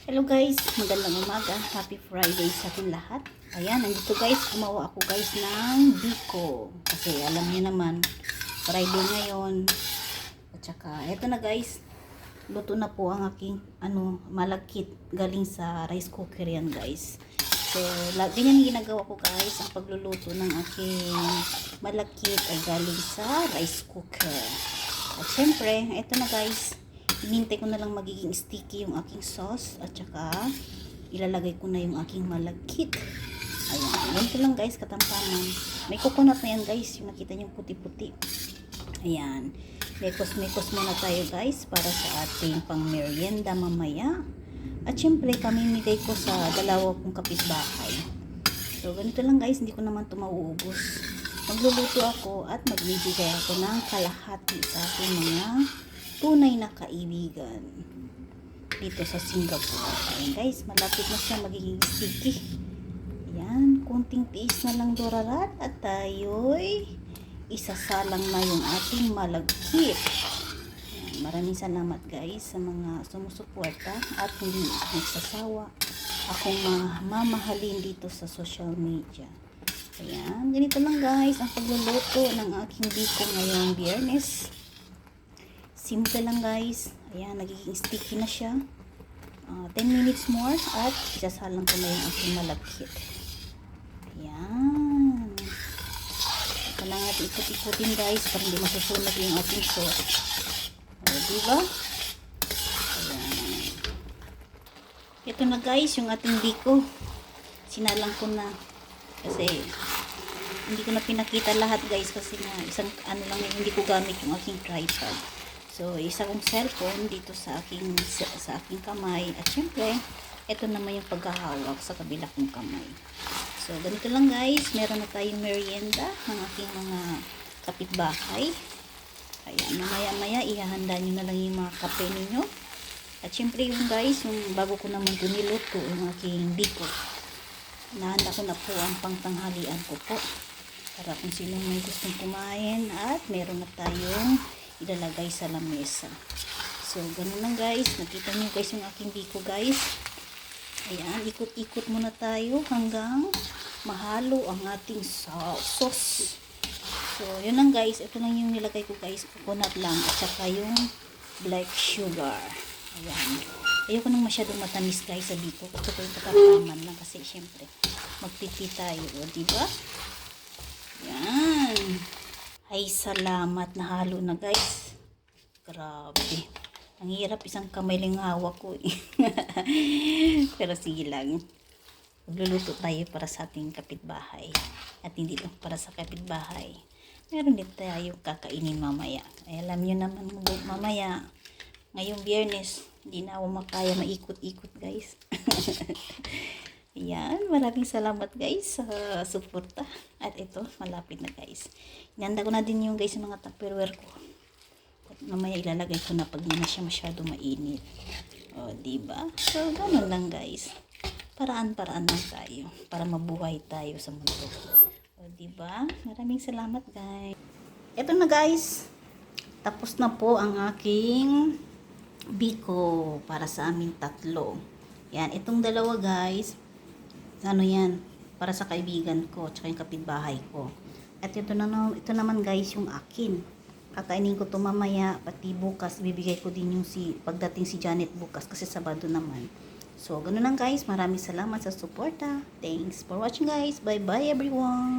Hello guys, magandang umaga. Happy Friday sa ating lahat. Ayan, nandito guys, gumawa ako guys ng biko. Kasi alam niyo naman, Friday ngayon. At saka, eto na guys, luto na po ang aking malagkit galing sa rice cooker yan guys. So, ganyan ginagawa ko guys, ang pagluluto ng aking malagkit ay galing sa rice cooker. At syempre, eto na guys, hinintay ko na lang magiging sticky yung aking sauce at saka ilalagay ko na yung aking malagkit. Ayan, ganito lang guys, katampanan. May coconut na yan guys, yung nakita nyo puti-puti. Ayan, mekos-mekos muna tayo guys para sa ating pang merienda mamaya. At syempre, pamimigay ko sa dalawa kong kapitbahay. So, ganito lang guys, hindi ko naman ito mauubos. Magluluto ako at magbibigay ako ng kalahati sa ating mga tunay na kaibigan dito sa Singapore. Ayan guys, malapit na siya magiging sticky. Ayan, konting tiis na lang dorarat at tayo'y isasalang na yung ating malagkit. Ayan, maraming salamat guys sa mga sumusuporta at hindi nagsasawa akong mamahalin dito sa social media. Ayan, ganito lang guys ang pagluluto ng aking biko ngayong Biyernes. Simple lang guys. Ayan, nagiging sticky na siya. 10 minutes more at isasalang ko na yung aking malagkit. Ayan. Ito lang natin ikot-ikotin guys para hindi masusunog yung ating sauce. Diba? Ayan. Ito na guys yung ating biko. Sinalang ko na. Kasi hindi ko na pinakita lahat guys kasi nga isang lang hindi ko gamit yung aking tripod. So, isa kong cellphone dito sa aking kamay. At syempre, ito naman yung paghahawak sa kabila kong kamay. So, ganito lang guys. Meron na tayong merienda ng aking mga kapitbahay. Ayan, mamaya-maya, ihahanda nyo na lang yung mga kape ninyo. At syempre yung guys, yung bago ko naman ito niluto, yung aking biko. Nahanda ko na po ang pangtanghalian ko po. Para kung sino may gustong kumain. At meron na tayong ilalagay sa lamesa. So, ganun lang guys. Nakita nyo guys yung aking biko guys. Ayan, ikot-ikot muna tayo hanggang mahalo ang ating sauce. So, yun lang guys. Ito lang yung nilagay ko guys. Coconut lang at saka yung black sugar. Ayan. Ayoko nang masyadong matamis guys sa biko. Ito ko yung katataman lang kasi syempre magpipi tayo. O, diba? Ayan. Ay, salamat, nahalo na guys. Grabe. Ang hirap, isang kamay lang hawak ko eh. Pero sige lang. Magluluto tayo para sa ating kapitbahay. At hindi lang para sa kapitbahay. Meron din tayo kakainin mamaya. Ay, alam nyo naman mamaya. Ngayong Biyernes, hindi na ako makaya maikot-ikot guys. Ayan, maraming salamat guys sa suporta. At ito, malapit na guys. Inanda ko na din yung guys mga tupperware ko. At mamaya ilalagay ko na pag hindi na siya masyado mainit. O, diba? So, ganun lang guys. Paraan-paraan lang tayo. Para mabuhay tayo sa mundo. O, diba? Maraming salamat guys. Ito na guys. Tapos na po ang aking biko para sa aming tatlo. Yan, itong dalawa guys. Ano yan, para sa kaibigan ko, tsaka yung kapitbahay ko. At ito naman guys, yung akin. Kakainin ko to mamaya, pati bukas, bibigay ko din yung pagdating si Janet bukas, kasi Sabado naman. So, ganun lang guys, maraming salamat sa suporta. Thanks for watching guys, bye bye everyone!